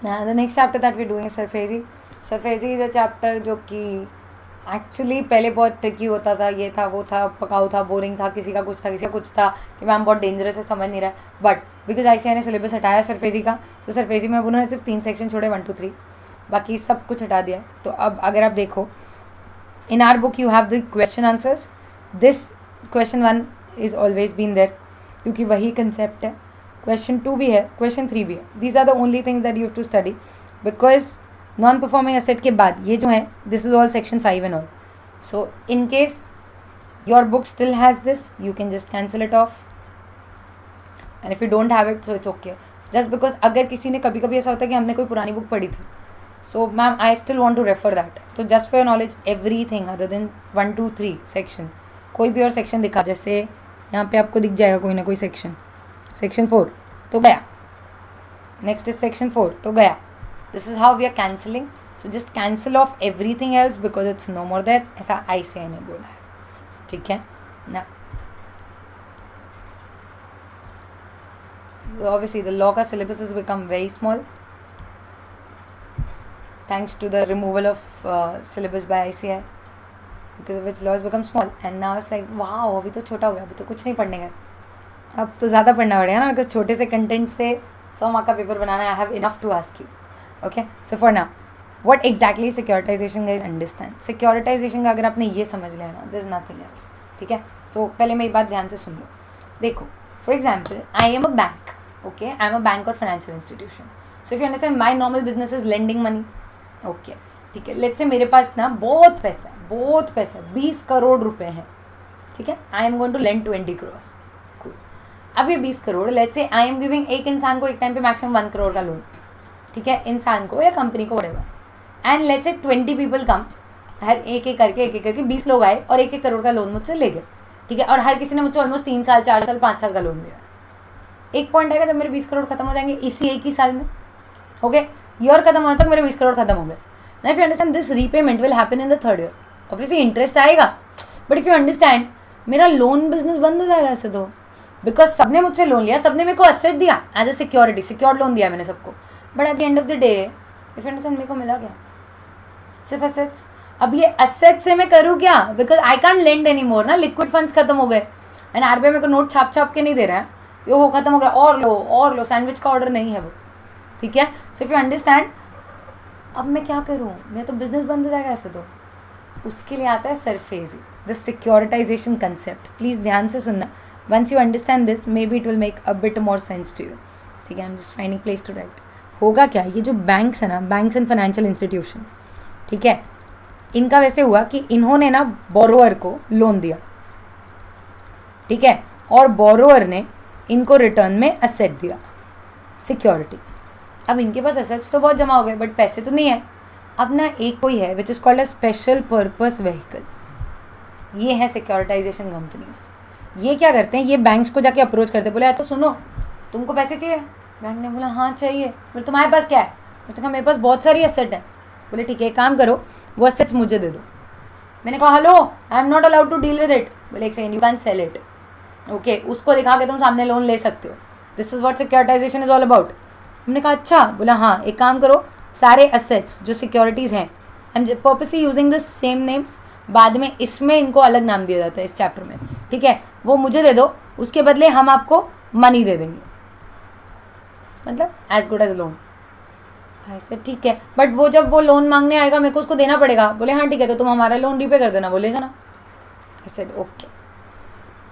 The next chapter that we doing SARFAESI. SARFAESI is a chapter जो कि actually पहले बहुत ट्रिकी होता था, ये था वो था, पकाऊ था, बोरिंग था, किसी का कुछ था, किसी का कुछ था कि मैम बहुत डेंजरस है, समझ नहीं रहा है. बट बिकॉज ICAI ने सिलेबस हटाया सरफेजी का, सो सरफेजी में अब उन्होंने सिर्फ 3 सेक्शन छोड़े, 1 2 3, बाकी सब कुछ हटा दिया. तो अब अगर आप देखो in our book you have the question answers. This question 1 is always been there क्योंकि वही कंसेप्ट है. क्वेश्चन 2 भी है, क्वेश्चन 3 भी है. These are the only things that you have to study because non performing asset के बाद ये जो है this is all section 5 and all. So in case your book still has this you can just cancel it off and if you don't have it so it's okay. Just because अगर किसी ने कभी कभी ऐसा होता है कि हमने कोई पुरानी बुक पढ़ी थी, so ma'am I still want to refer that. तो just for your knowledge everything other than 1 2 3 section, कोई भी और सेक्शन दिखा, जैसे यहाँ पे आपको दिख जाएगा कोई ना कोई सेक्शन. सेक्शन 4 तो गया, नेक्स्ट इज सेक्शन 4 तो गया. This is how we are cancelling. So just cancel off everything else because it's no more there. ऐसा ICAI ने बोला है, ठीक है ना. Obviously the law का syllabus has become very small thanks to the removal of syllabus by ICAI, because of which law has become small and now it's like wow अभी तो छोटा हो गया, अभी तो कुछ नहीं पढ़ने का, अब तो ज़्यादा पढ़ना पड़ेगा ना, बिकॉज छोटे से कंटेंट से 100 मार्क का पेपर बनाना है. I have enough to ask you. Okay so for now what exactly securitization guys understand. Securitization का अगर आपने ये समझ लिया ना, दिस नथिंग एल्स, ठीक है. सो पहले मेरी बात ध्यान से सुन लो. देखो for example I am a bank. Okay I am a bank और financial institution. So if you understand my normal business is lending money. Okay ठीक है, लेट्स से मेरे पास ना बहुत पैसा है, बहुत पैसा, 20 करोड़ रुपए हैं, ठीक है. I am going to lend 20 crores. Cool. अब ये 20 crore let's say I am giving एक इंसान को एक टाइम पे मैक्सिमम 1 करोड़ का लोन, ठीक है, इंसान को या कंपनी को whatever. And let's say 20 people come, हर एक एक करके 20 लोग आए और 1 करोड़ का लोन मुझसे ले गए, ठीक है. और हर किसी ने मुझसे ऑलमोस्ट 3 साल 4 साल 5 साल का लोन लिया. एक पॉइंट आएगा जब मेरे 20 करोड़ खत्म हो जाएंगे इसी एक ही साल में. ओके ईयर खत्म होने तक मेरे 20 करोड़ खत्म हो गए. Now if you understand this repayment will happen in the 3rd year. Obviously interest आएगा, but if you understand मेरा लोन बिजनेस बंद हो जाएगा ऐसे तो, बिकॉज सबने मुझसे लोन लिया, सबने मेरे को असेट दिया as a security, secured loan दिया मैंने सबको, but at the end of the day if you understand मेरे को मिला क्या, सिर्फ असेट्स. अब ये असेट से मैं करूँ क्या, because I can't lend any more ना, लिक्विड फंड्स खत्म हो गए एंड RBI मेरे को नोट छाप के नहीं दे रहा है, ये हो खत्म हो गया, और लो सैंडविच का ऑर्डर नहीं है वो, ठीक है. सो इफ यू अंडरस्टैंड अब मैं क्या करूँ, मैं तो बिजनेस बंद हो जाएगा ऐसे तो. उसके लिए आता है SARFAESI, the securitization concept. Please ध्यान से सुनना. Once you understand this may be it will make a bit more sense to you, ठीक है. I am just finding place to write. होगा क्या, ये जो बैंक्स है ना, बैंक्स एंड फाइनेंशियल इंस्टीट्यूशन, ठीक है, इनका वैसे हुआ कि इन्होंने ना बोरोअर को लोन दिया, ठीक है, और बोरोअर ने इनको रिटर्न में एसेट दिया, सिक्योरिटी. अब इनके पास एसेट्स तो बहुत जमा हो गए बट पैसे तो नहीं है. अब ना एक कोई है which is called a special purpose vehicle. ये है सिक्योरिटाइजेशन कंपनीज. ये क्या करते हैं, ये बैंक्स को जाके अप्रोच करते हैं, बोले अच्छा सुनो तुमको पैसे चाहिए. बैंक ने बोला हाँ चाहिए. बोले तुम्हारे पास क्या है, उसने कहा मेरे पास बहुत सारी एसेट है. बोले ठीक है एक काम करो वो एसेट्स मुझे दे दो. मैंने कहा hello I am not allowed to deal with it. बोले एक second you can sell it. Okay उसको दिखा के तुम सामने लोन ले सकते हो. This is what securitization is all about. हमने कहा अच्छा. बोला हाँ एक काम करो सारे एसेट्स जो सिक्योरिटीज़ हैं, I am purposely using the same names, बाद में इसमें इनको अलग नाम दिया जाता है इस चैप्टर में, ठीक है, वो मुझे दे दो, उसके बदले हम आपको मनी दे देंगे, मतलब एज गुड एज लोन. ऐसे ठीक है, बट वो जब वो लोन मांगने आएगा मेरे को उसको देना पड़ेगा. बोले हाँ ठीक है तो तुम हमारा लोन रीपे कर देना. बोले जाना. I said okay.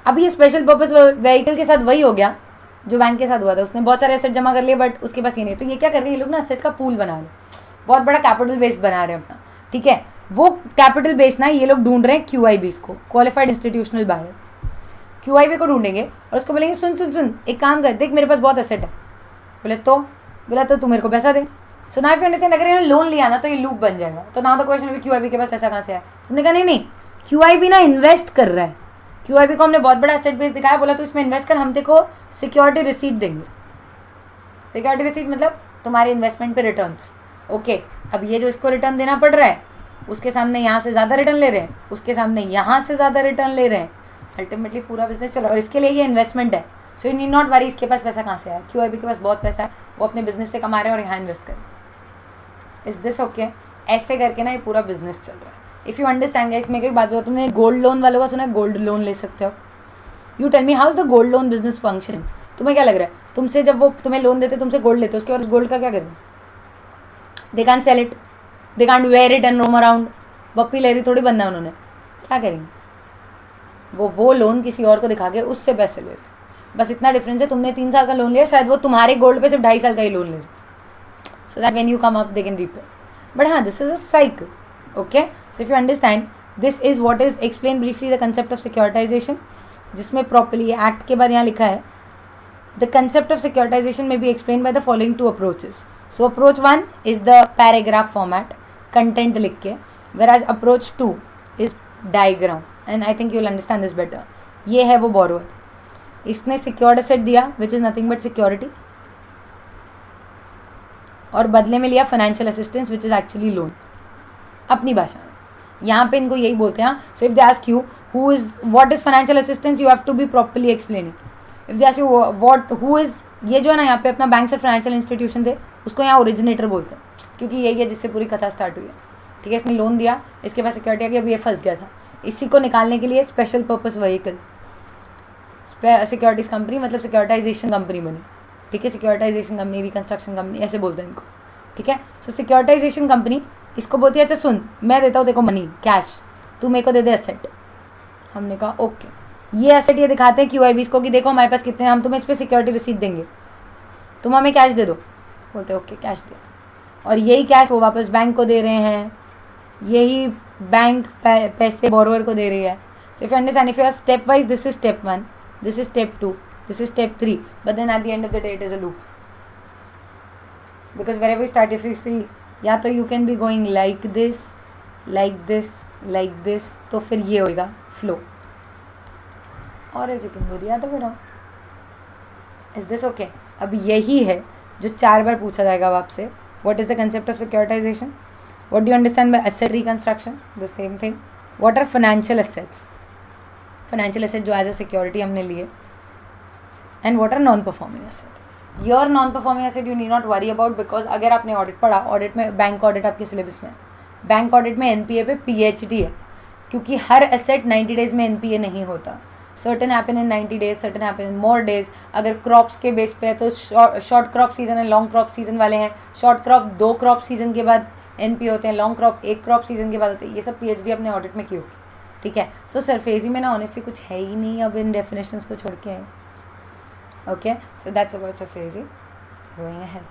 अब ये स्पेशल पर्पस व्हीकल के साथ वही हो गया जो बैंक के साथ हुआ था. उसने बहुत सारे एसेट जमा कर लिए बट उसके पास ये नहीं. तो ये क्या कर रहे हैं, ये लोग ना एसेट का पूल बना रहे हैं, बहुत बड़ा कैपिटल बेस बना रहे हैं अपना, ठीक है. वो कैपिटल बेस ना ये लोग ढूंढ रहे हैं QIBs को, क्वालिफाइड इंस्टीट्यूशनल बायर. QIB को ढूंढेंगे और उसको बोलेंगे सुन सुन सुन एक काम कर, देख मेरे पास बहुत एसेट है. बोले तो, बोला तो तू मेरे को पैसा दे. So now if you understand, अगर इन्होंने लोन लिया ना तो ये लूप बन जाएगा. तो नाउ द क्वेश्चन QIB के पास पैसा कहाँ से आया. तुमने कहा नहीं नहीं QIB ना इन्वेस्ट कर रहा है. QIB को हमने बहुत बड़ा एसेट बेस दिखाया, बोला तो इसमें इन्वेस्ट कर, हम देखो सिक्योरिटी रिसीट देंगे. सिक्योरिटी रिसीट मतलब तुम्हारे इन्वेस्टमेंट पे रिटर्न्स. ओके अब ये जो इसको रिटर्न देना पड़ रहा है उसके सामने यहाँ से ज़्यादा रिटर्न ले रहे हैं, उसके सामने यहाँ से ज़्यादा रिटर्न ले रहे हैं, अल्टीमेटली पूरा बिजनेस चला. और इसके लिए ये इन्वेस्टमेंट है. So you need not worry इसके पास पैसा कहाँ से आया. QIB के पास बहुत पैसा है, वो अपने बिजनेस से कमा रहे हैं और यहाँ इन्वेस्ट कर रहे हैं. Is this okay? ऐसे करके ना ये पूरा बिजनेस चल रहा है. इफ़ यू अंडरस्टैंड गाइस, मेरे को एक बात बताओ, तुमने गोल्ड लोन वालों का सुना है? गोल्ड लोन ले सकते हो. You tell me how is the gold loan business function? तुम्हें क्या लग रहा है? तुमसे जब वो तुम्हें लोन देते, तुमसे गोल्ड लेते, उसके बाद उस गोल्ड का क्या करना? They can't sell it, they can't wear it and roam around. Bappi Lahiri थोड़ी बनना है उन्होंने. क्या करेंगे? वो लोन किसी और को दिखा के उससे पैसे ले रहे. बस इतना डिफरेंस है. तुमने 3 साल का लोन लिया, शायद वो तुम्हारे गोल्ड पे सिर्फ 2.5 साल का ही लोन ले रहे. So that when you come up they can repay. But हाँ, this is a cycle. Okay, so if you understand, this is what is explain briefly the concept of securitisation, जिसमें properly act के बाद यहाँ लिखा है the concept of securitisation में be explain by the following 2 approaches. So approach 1 is the paragraph format, content लिख के, whereas approach 2 is diagram, and I think you will understand this better. ये है वो borrower, इसने secured asset दिया which is nothing but security, और बदले में लिया financial assistance which is actually loan. अपनी भाषा में यहाँ पे इनको यही बोलते हैं. So if they ask you what is financial assistance, you have to be properly explaining. If they ask you who is, ये जो है ना यहाँ पे अपना बैंक से फाइनेंशियल इंस्टीट्यूशन थे, उसको यहाँ ओरिजिनेटर बोलते हैं, क्योंकि यही है जिससे पूरी कथा स्टार्ट हुई है. ठीक है, इसने लोन दिया, इसके पास सिक्योरिटी आ गई, अब ये फंस गया था. इसी को निकालने के लिए special purpose vehicle securities company, मतलब सिक्योरिटाइजेशन कंपनी बनी. ठीक है, सिक्योरिटाइजेशन कंपनी, रिकंस्ट्रक्शन कंपनी, ऐसे बोलते हैं इनको. ठीक है, सो सिक्योरिटाइजेशन कंपनी इसको बोलती है अच्छा सुन, मैं देता हूँ देखो मनी, कैश, तू मेरे को दे दे एसेट. हमने कहा ओके, ये एसेट ये दिखाते हैं QIBs को कि देखो हमारे पास कितने हैं, हम तुम्हें इस पर सिक्योरिटी रिसीट देंगे, तुम हमें कैश दे दो. बोलते ओके, कैश दे. और यही कैश वो वापस बैंक को दे रहे हैं, यही बैंक पैसे बोरोवर को दे रही है. So if you understand, if you are step wise, this is step 1, this is step 2, this is step 3, but then at the end of the day it is a loop. Because wherever you start, if you see, या तो you can be going like this, like this, like this, तो फिर ये होएगा flow. और एक chicken को दिया तो फिर इज दिस ओके? अब यही है जो 4 बार पूछा जाएगा अब आपसे. What is the concept of securitization? What do you understand by asset reconstruction? The same thing. What are financial assets? Financial asset जो as a security हमने लिए. And what are non-performing asset? Your non-performing asset you need not worry about, because अगर आपने audit पढ़ा, audit में bank audit आपके syllabus में, bank audit में NPA पे PhD है, क्योंकि हर एसेट 90 डेज में NPA नहीं होता. Certain happen in 90 days, certain happen in more days. अगर क्रॉप्स के बेस पे है तो शॉर्ट क्रॉप सीजन है, लॉन्ग क्रॉप सीजन वाले हैं. शॉर्ट क्रॉप 2 क्रॉप सीजन के बाद NPA होते हैं, लॉन्ग क्रॉप 1 क्रॉप सीजन के बाद होते हैं. ये सब PhD अपने ऑडिट में की होगी. ठीक है, सो सरफेसी में ना ऑनेस्टली कुछ है ही नहीं अब इन डेफिनेशंस को छोड़ के. Okay, so that's about SARFAESI. Going ahead.